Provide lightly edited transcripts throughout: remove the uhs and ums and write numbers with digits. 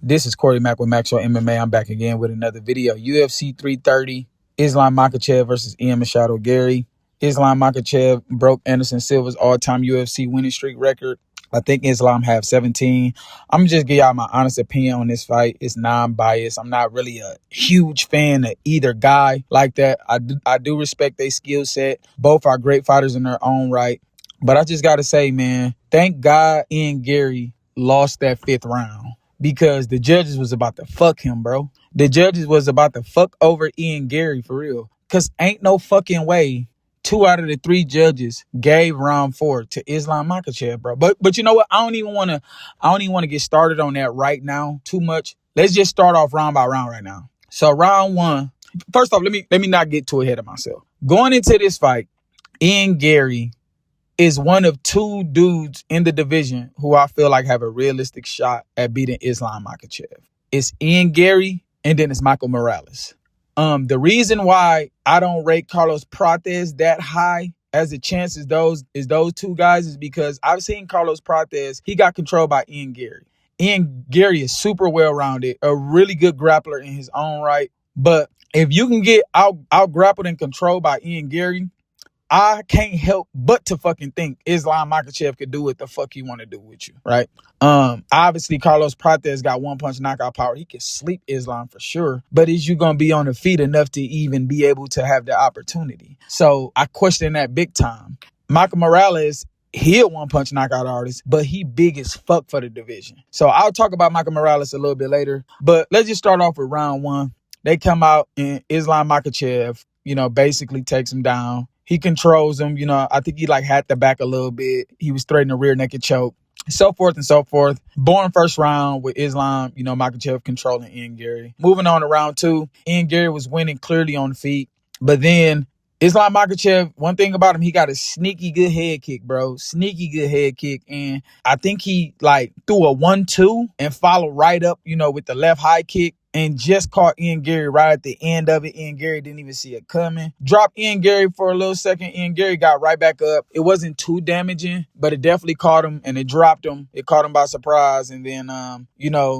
This is Corey Mack with Maxwell MMA. I'm back again with another video. UFC 330, Islam Makhachev versus Ian Machado Gary. Islam Makhachev broke Anderson Silva's all-time UFC winning streak record. I think Islam have 17. I'm just give y'all my honest opinion on this fight. It's non-biased. I'm not really a huge fan of either guy like that. I do respect their skill set. Both are great fighters in their own right. But I just got to say, man, thank God Ian Gary lost that 5th round. Because the judges was about to fuck him, bro. The judges was about to fuck over Ian Gary for real. Because ain't no fucking way 2 out of the 3 judges gave round 4 to Islam Makhachev, bro. But you know what? I don't even want to get started on that right now too much. Let's just start off round by round right now. So round 1. First off, let me not get too ahead of myself. Going into this fight, Ian Gary is one of 2 dudes in the division who I feel like have a realistic shot at beating Islam Makhachev. It's Ian Gary and then it's Michael Morales. The reason why I don't rate Carlos Prates that high as a chance as those 2 guys is because I've seen Carlos Prates, he got controlled by Ian Gary. Ian Gary is super well-rounded, a really good grappler in his own right. But if you can get out grappled and controlled by Ian Gary, I can't help but to fucking think Islam Makhachev could do what the fuck he want to do with you, right? Obviously, Carlos Prates got 1-punch knockout power. He can sleep Islam for sure. But is you going to be on the feet enough to even be able to have the opportunity? So I question that big time. Michael Morales, he a 1-punch knockout artist, but he big as fuck for the division. So I'll talk about Michael Morales a little bit later. But let's just start off with round 1. They come out and Islam Makhachev, basically takes him down. He controls him. I think he had the back a little bit. He was threatening a rear naked choke, so forth and so forth. Born first round with Islam, Makhachev controlling Ian Gary. Moving on to round 2, Ian Gary was winning clearly on the feet. But then Islam Makhachev, one thing about him, he got a sneaky good head kick, bro. Sneaky good head kick. And I think he threw a 1-2 and followed right up, with the left high kick. And just caught Ian Gary right at the end of it. Ian Gary didn't even see it coming. Dropped Ian Gary for a little second. Ian Gary got right back up. It wasn't too damaging, but it definitely caught him and it dropped him. It caught him by surprise. And then,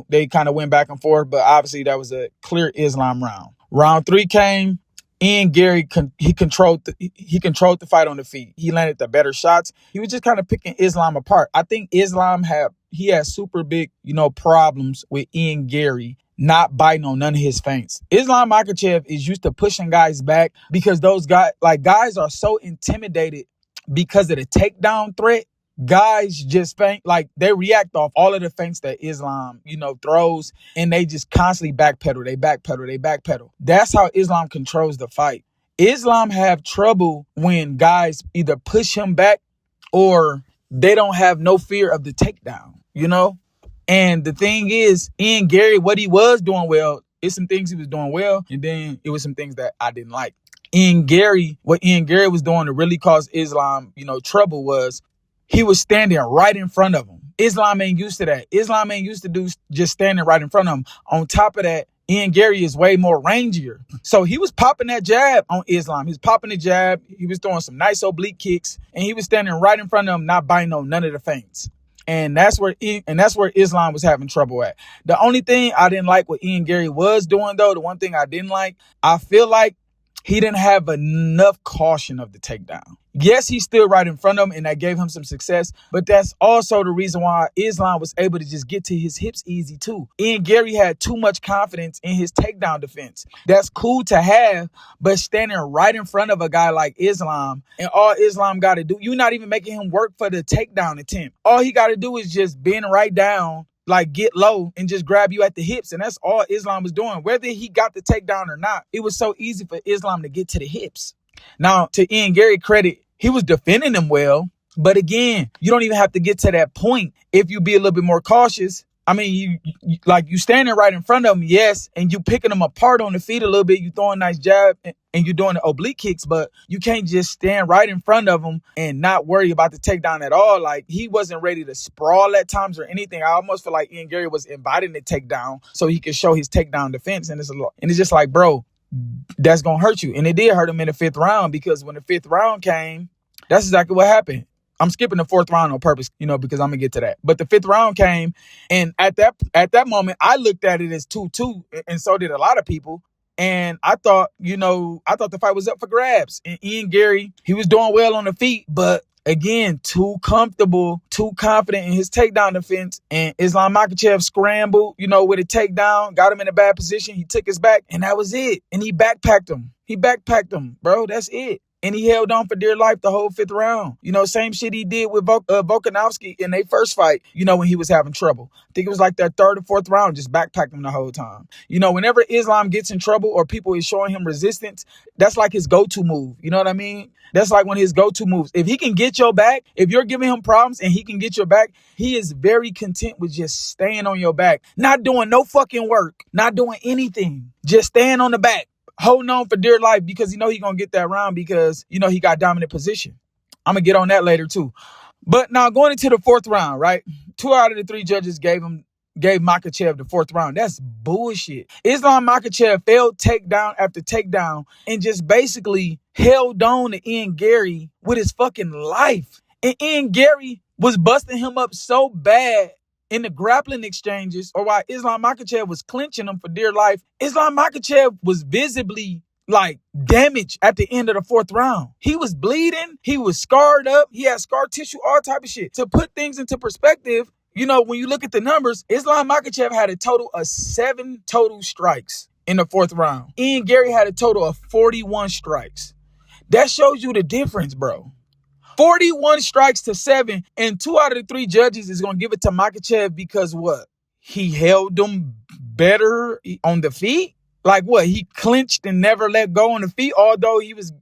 they kind of went back and forth. But obviously that was a clear Islam round. Round 3 came. Ian Gary, he controlled the fight on the feet. He landed the better shots. He was just kind of picking Islam apart. I think Islam had super big, problems with Ian Gary not biting on none of his feints. Islam Makhachev is used to pushing guys back because those guys are so intimidated because of the takedown threat. Guys just feint, they react off all of the feints that Islam, throws, and they just constantly backpedal. They backpedal. That's how Islam controls the fight. Islam have trouble when guys either push him back or they don't have no fear of the takedown, And the thing is, Ian Gary, what he was doing well, it's some things he was doing well, and then it was some things that I didn't like. What Ian Gary was doing to really cause Islam, trouble was he was standing right in front of him. Islam ain't used to that. Islam ain't used to do just standing right in front of him. On top of that, Ian Gary is way more rangier. So he was popping that jab on Islam. He was popping the jab. He was throwing some nice oblique kicks, and he was standing right in front of him, not biting on none of the feints. And that's where Islam was having trouble at. The only thing I didn't like what Ian Gary was doing, though, the one thing I didn't like, I feel like he didn't have enough caution of the takedown. Yes, he stood right in front of him, and that gave him some success. But that's also the reason why Islam was able to just get to his hips easy, too. Ian Gary had too much confidence in his takedown defense. That's cool to have, but standing right in front of a guy like Islam, and all Islam got to do, you're not even making him work for the takedown attempt. All he got to do is just bend right down, get low and just grab you at the hips. And that's all Islam was doing. Whether he got the takedown or not, it was so easy for Islam to get to the hips. Now, to Ian Gary credit, he was defending him well. But again, you don't even have to get to that point if you be a little bit more cautious. I mean, you standing right in front of him, yes, and you picking them apart on the feet a little bit. You throwing a nice jab and you're doing the oblique kicks, but you can't just stand right in front of him and not worry about the takedown at all. He wasn't ready to sprawl at times or anything. I almost feel like Ian Gary was inviting the takedown so he could show his takedown defense. And it's just like, bro, that's going to hurt you. And it did hurt him in the 5th round, because when the 5th round came, that's exactly what happened. I'm skipping the fourth round on purpose, because I'm gonna get to that. But the fifth round came, and at that moment, I looked at it as 2-2, and so did a lot of people. And I thought the fight was up for grabs. And Ian Gary, he was doing well on the feet, but again, too comfortable, too confident in his takedown defense. And Islam Makhachev scrambled, with a takedown, got him in a bad position. He took his back, and that was it. And he backpacked him. Bro. That's it. And he held on for dear life the whole fifth round. Same shit he did with Volkanovski in their first fight, when he was having trouble. I think it was like that third or fourth round, just backpacked him the whole time. Whenever Islam gets in trouble or people is showing him resistance, that's like his go-to move. You know what I mean? That's like one of his go-to moves. If he can get your back, if you're giving him problems and he can get your back, he is very content with just staying on your back. Not doing no fucking work. Not doing anything. Just staying on the back. Holding on for dear life because he's going to get that round because, he got dominant position. I'm going to get on that later too. But now going into the fourth round, right? 2 out of the 3 judges gave Makhachev the fourth round. That's bullshit. Islam Makhachev failed takedown after takedown and just basically held on to Ian Gary with his fucking life. And Ian Gary was busting him up so bad in the grappling exchanges, or while Islam Makhachev was clinching him for dear life, Islam Makhachev was visibly damaged at the end of the fourth round. He was bleeding. He was scarred up. He had scar tissue, all type of shit. To put things into perspective, when you look at the numbers, Islam Makhachev had a total of 7 total strikes in the fourth round. Ian Gary had a total of 41 strikes. That shows you the difference, bro. 41 strikes to 7, and 2 out of the 3 judges is going to give it to Makhachev because what? He held them better on the feet? Like what? He clinched and never let go on the feet, although he was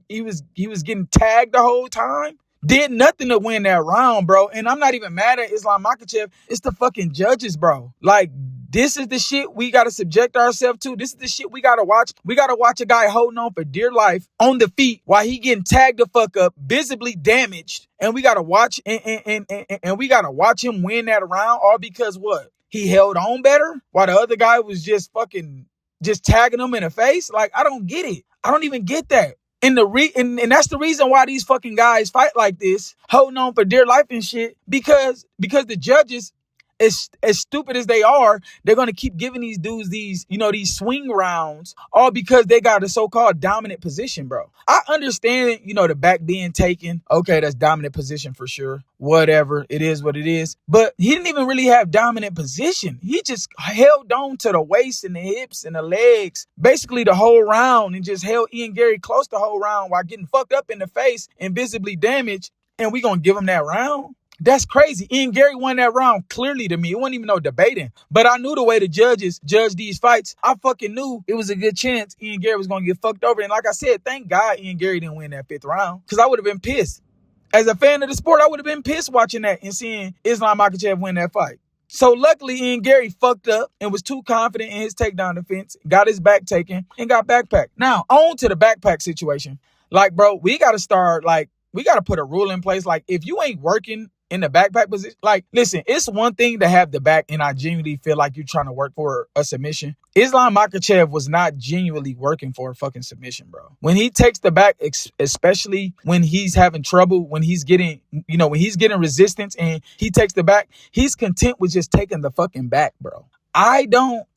getting tagged the whole time? Did nothing to win that round, bro. And I'm not even mad at Islam Makhachev. It's the fucking judges, bro. Like, this is the shit we got to subject ourselves to. This is the shit we got to watch. We got to watch a guy holding on for dear life on the feet while he getting tagged the fuck up, visibly damaged. And we got to watch and we got to watch him win that round, all because what? He held on better while the other guy was just tagging him in the face. Like, I don't get it. I don't even get that. And that's the reason why these fucking guys fight like this, holding on for dear life and shit, because the judges, as stupid as they are, they're going to keep giving these dudes these swing rounds, all because they got a so-called dominant position, bro. I understand, the back being taken. Okay, that's dominant position for sure. Whatever. It is what it is. But he didn't even really have dominant position. He just held on to the waist and the hips and the legs basically the whole round and just held Ian Gary close the whole round while getting fucked up in the face and visibly damaged. And we going to give him that round? That's crazy. Ian Gary won that round clearly to me. It wasn't even no debating. But I knew the way the judges judge these fights. I fucking knew it was a good chance Ian Gary was going to get fucked over. And like I said, thank God Ian Gary didn't win that 5th round, because I would have been pissed. As a fan of the sport, I would have been pissed watching that and seeing Islam Makhachev win that fight. So luckily, Ian Gary fucked up and was too confident in his takedown defense, got his back taken, and got backpacked. Now, on to the backpack situation. Like, bro, we got to put a rule in place. Like, if you ain't working in the backpack position, like, listen, it's one thing to have the back and I genuinely feel like you're trying to work for a submission. Islam Makhachev was not genuinely working for a fucking submission, bro. When he takes the back, especially when he's having trouble, when he's getting resistance and he takes the back, he's content with just taking the fucking back, bro. I don't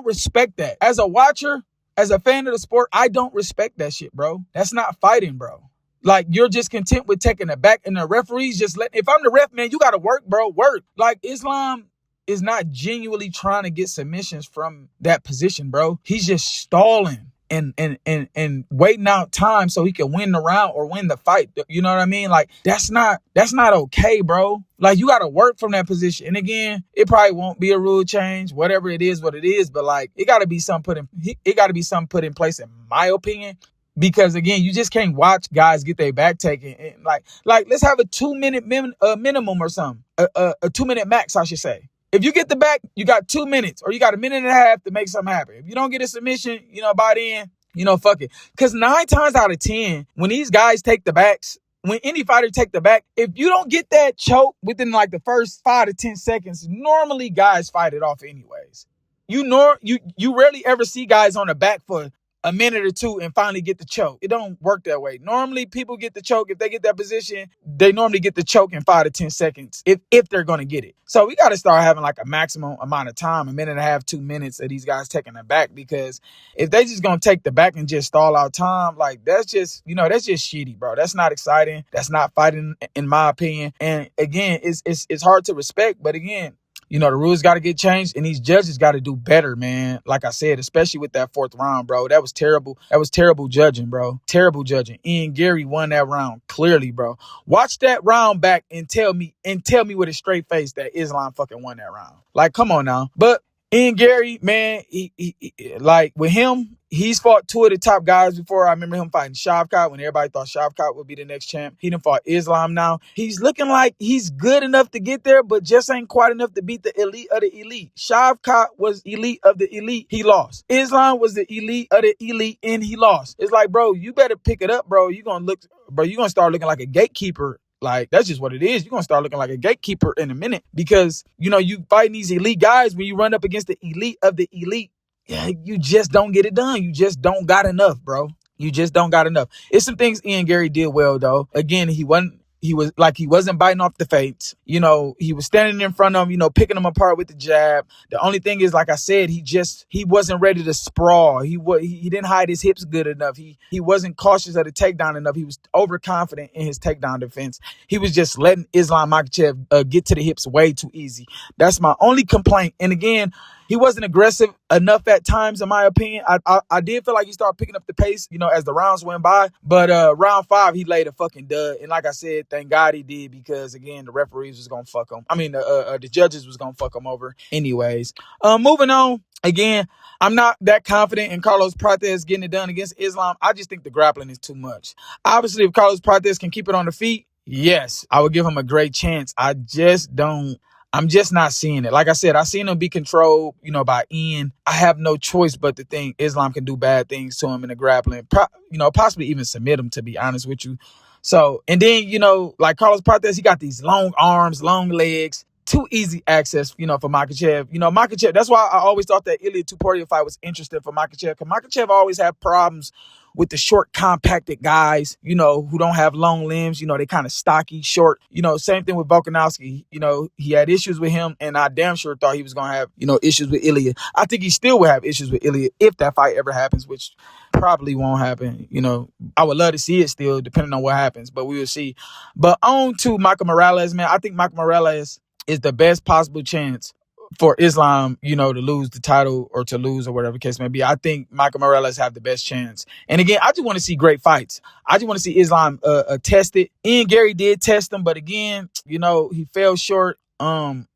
respect that. As a watcher, as a fan of the sport, I don't respect that shit, bro. That's not fighting, bro. Like, you're just content with taking it back, and the referees if I'm the ref, man, you got to work, bro, work. Like, Islam is not genuinely trying to get submissions from that position, bro. He's just stalling and waiting out time so he can win the round or win the fight. You know what I mean? Like, that's not okay, bro. Like, you got to work from that position. And again, it probably won't be a rule change, whatever it is, what it is, but like, it got to be something put in place, in my opinion. Because again, you just can't watch guys get their back taken. And like let's have a 2-minute minimum or something. A 2-minute max, I should say. If you get the back, you got 2 minutes, or you got a minute and a half to make something happen. If you don't get a submission, by then, fuck it. Because 9 times out of 10, when these guys take the backs, when any fighter take the back, if you don't get that choke within like the first 5 to 10 seconds, normally guys fight it off anyways. You rarely ever see guys on the back for a minute or two and finally get the choke. It don't work that way. Normally people get the choke. If they get that position, they normally get the choke in 5 to 10 seconds if they're going to get it. So we got to start having like a maximum amount of time, a minute and a half, 2 minutes of these guys taking the back, because if they just going to take the back and just stall out time, like that's just shitty, bro. That's not exciting. That's not fighting in my opinion. And again, it's hard to respect, but again, the rules got to get changed, and these judges got to do better, man. Like I said, especially with that 4th round, bro. That was terrible. That was terrible judging, bro. Terrible judging. Ian Gary won that round clearly, bro. Watch that round back and tell me with a straight face that Islam fucking won that round. Like, come on now. But Ian Gary, man, he like with him, he's fought 2 of the top guys before. I remember him fighting Shavkat when everybody thought Shavkat would be the next champ. He done fought Islam now. He's looking like he's good enough to get there, but just ain't quite enough to beat the elite of the elite. Shavkat was elite of the elite. He lost. Islam was the elite of the elite, and he lost. It's like, bro, you better pick it up, bro. You're going to start looking like a gatekeeper. Like, that's just what it is. You're going to start looking like a gatekeeper in a minute, because, you fighting these elite guys. When you run up against the elite of the elite, yeah, you just don't get it done. You just don't got enough, bro. You just don't got enough. It's some things Ian Gary did well, though. Again, he wasn't biting off the feints. He was standing in front of him, picking them apart with the jab. The only thing is, like I said, he wasn't ready to sprawl. He didn't hide his hips good enough. He wasn't cautious of the takedown enough. He was overconfident in his takedown defense. He was just letting Islam Makhachev get to the hips way too easy. That's my only complaint. And again, he wasn't aggressive enough at times, in my opinion. I did feel like he started picking up the pace, as the rounds went by. But round 5, he laid a fucking dud. And like I said, thank God he did, because, again, the referees was going to fuck him. I mean, the judges was going to fuck him over anyways. Moving on. Again, I'm not that confident in Carlos Prates getting it done against Islam. I just think the grappling is too much. Obviously, if Carlos Prates can keep it on the feet, yes, I would give him a great chance. I'm just not seeing it. Like I said, I seen him be controlled, by Ian. I have no choice but to think Islam can do bad things to him in the grappling. Possibly even submit him, to be honest with you. So, and then, like Carlos Prates, he got these long arms, long legs, too easy access, for Makhachev. Makhachev, that's why I always thought that Ilia Topuria fight was interesting for Makhachev, because Makhachev always had problems with the short, compacted guys, who don't have long limbs. They kind of stocky, short. Same thing with Volkanovski. He had issues with him, and I damn sure thought he was going to have, issues with Ilia. I think he still will have issues with Ilia if that fight ever happens, which probably won't happen. I would love to see it still, depending on what happens, but we will see. But on to Michael Morales, man. I think Michael Morales is the best possible chance for Islam, to lose the title or to lose or whatever the case may be. I think Michael Morales have the best chance. And again, I just want to see great fights. I just want to see Islam tested. Ian Gary did test him, but again, he fell short.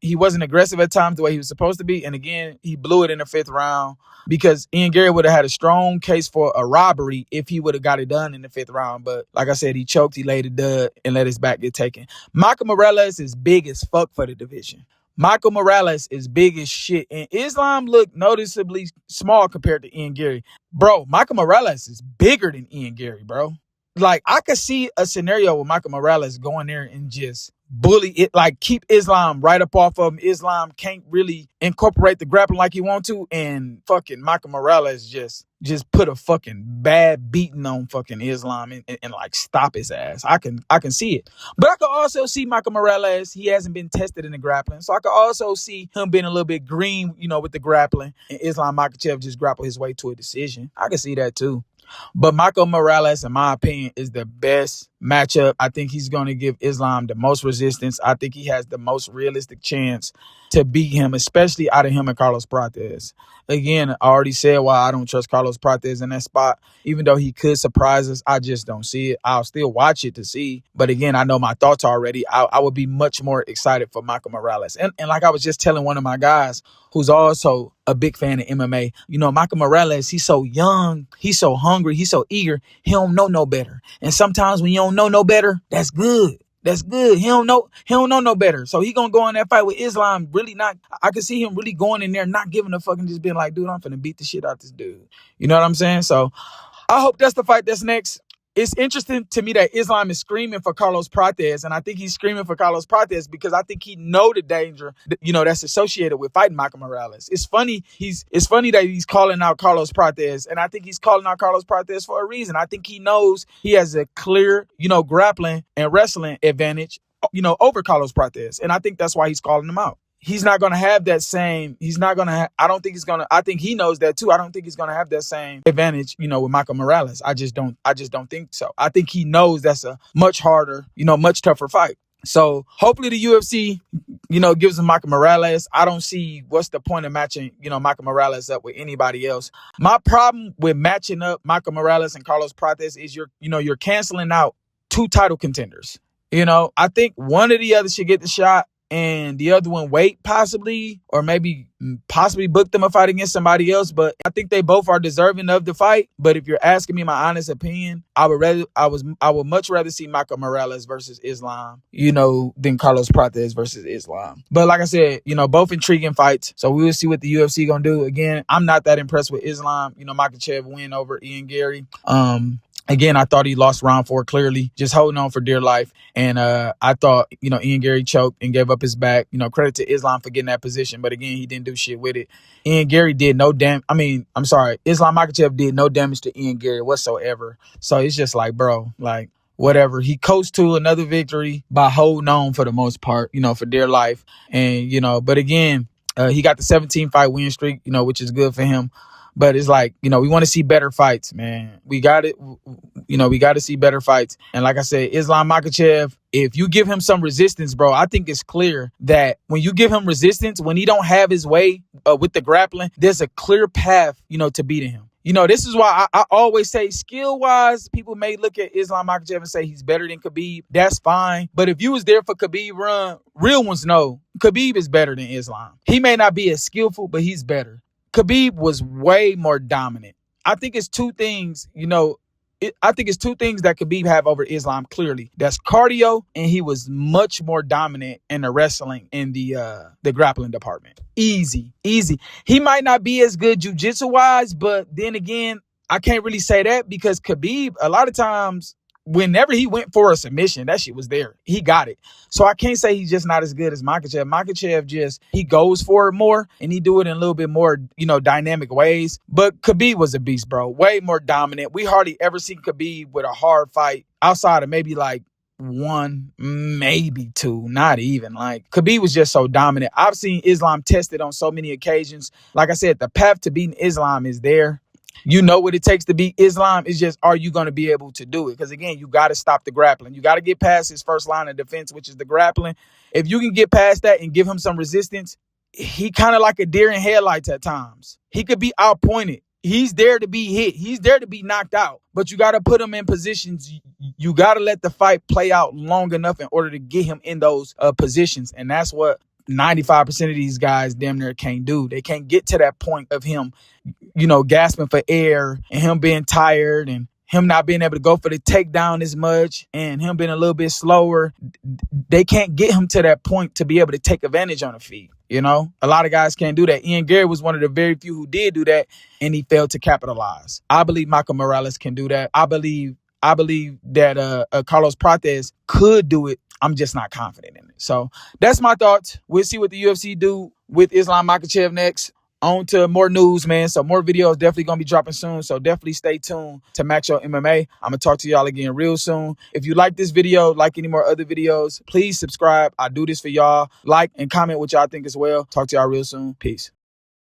He wasn't aggressive at times the way he was supposed to be. And again, he blew it in the 5th round, because Ian Gary would have had a strong case for a robbery if he would have got it done in the 5th round. But like I said, he choked, he laid a dud, and let his back get taken. Michael Morales is big as fuck for the division. Michael Morales is big as shit. And Islam looked noticeably small compared to Ian Gary. Bro, Michael Morales is bigger than Ian Gary, bro. Like, I could see a scenario with Michael Morales going there and just bully it, like keep Islam right up off of him. Islam can't really incorporate the grappling like he want to, and fucking Michael Morales just put a fucking bad beating on fucking Islam and like stop his ass. I can see it. But I can also see Michael Morales, he hasn't been tested in the grappling. So I can also see him being a little bit green, with the grappling, and Islam Makhachev just grapple his way to a decision. I can see that too. But Michael Morales, in my opinion, is the best matchup. I think he's going to give Islam the most resistance. I think he has the most realistic chance to beat him, especially out of him and Carlos Prates. Again, I already said why I don't trust Carlos Prates in that spot. Even though he could surprise us, I just don't see it. I'll still watch it to see. But again, I know my thoughts already. I would be much more excited for Michael Morales. And like I was just telling one of my guys who's also a big fan of MMA, Michael Morales, he's so young, he's so hungry, he's so eager, he don't know no better. And sometimes when you don't know no better, that's good. That's good. He don't know no better. So he gonna go in that fight with Islam really not. I can see him really going in there, not giving a fucking, just being like, dude, I'm finna beat the shit out this dude. You know what I'm saying? So I hope that's the fight that's next. it's interesting to me that Islam is screaming for Carlos Prates, and I think he's screaming for Carlos Prates because I think he know the danger, that's associated with fighting Michael Morales. It's funny that he's calling out Carlos Prates, and I think he's calling out Carlos Prates for a reason. I think he knows he has a clear, grappling and wrestling advantage, over Carlos Prates, and I think that's why he's calling him out. He's not going to have that same, I think he knows that too. I don't think he's going to have that same advantage, with Michael Morales. I just don't think so. I think he knows that's a much harder, much tougher fight. So hopefully the UFC, gives him Michael Morales. I don't see what's the point of matching, Michael Morales up with anybody else. My problem with matching up Michael Morales and Carlos Prates is you're canceling out 2 title contenders. I think one of the others should get the shot and the other one wait possibly book them a fight against somebody else. But I think they both are deserving of the fight. But if you're asking me my honest opinion, I would much rather see Michael Morales versus Islam, than Carlos Prates versus Islam. But like I said, both intriguing fights. So we will see what the UFC gonna do. Again, I'm not that impressed with Islam. Makhachev win over Ian Gary. Again, I thought he lost round 4 clearly, just holding on for dear life. And I thought, Ian Gary choked and gave up his back. Credit to Islam for getting that position. But again, he didn't do shit with it. Ian Gary did no damage. Islam Makhachev did no damage to Ian Gary whatsoever. So it's just like, bro, like, whatever. He coasted to another victory by holding on for the most part, for dear life. And, but again, he got the 17-fight win streak, which is good for him. But it's like, we want to see better fights, man. We got it. We got to see better fights. And like I said, Islam Makhachev, if you give him some resistance, bro, I think it's clear that when you give him resistance, when he don't have his way with the grappling, there's a clear path, to beating him. This is why I always say skill-wise, people may look at Islam Makhachev and say he's better than Khabib. That's fine. But if you was there for Khabib run, real ones know Khabib is better than Islam. He may not be as skillful, but he's better. Khabib was way more dominant. I think it's 2 things, I think it's 2 things that Khabib have over Islam clearly. That's cardio, and he was much more dominant in the wrestling in the grappling department. Easy. He might not be as good jiu-jitsu wise, but then again, I can't really say that because Khabib, a lot of times, whenever he went for a submission, that shit was there. He got it. So I can't say he's just not as good as Makhachev. Makhachev he goes for it more and he do it in a little bit more, dynamic ways. But Khabib was a beast, bro. Way more dominant. We hardly ever seen Khabib with a hard fight outside of maybe like 1, maybe 2, not even. Like, Khabib was just so dominant. I've seen Islam tested on so many occasions. Like I said, the path to beating Islam is there. You know what it takes to beat Islam. It's just, are you going to be able to do it? Because again, you got to stop the grappling. You got to get past his first line of defense, which is the grappling. If you can get past that and give him some resistance, he kind of like a deer in headlights at times. He could be outpointed. He's there to be hit. He's there to be knocked out. But you got to put him in positions. You got to let the fight play out long enough in order to get him in those positions. And that's what 95% of these guys damn near can't do. They can't get to that point of him, gasping for air and him being tired and him not being able to go for the takedown as much and him being a little bit slower. They can't get him to that point to be able to take advantage on the feet. A lot of guys can't do that. Ian Gary was one of the very few who did do that, and he failed to capitalize. I believe Michael Morales can do that. I believe that Carlos Prates could do it. I'm just not confident in it. So that's my thoughts. We'll see what the UFC do with Islam Makhachev next. On to more news, man. So more videos definitely going to be dropping soon. So definitely stay tuned to Max Show MMA. I'm going to talk to y'all again real soon. If you like this video, like any more other videos, please subscribe. I do this for y'all. Like and comment what y'all think as well. Talk to y'all real soon. Peace.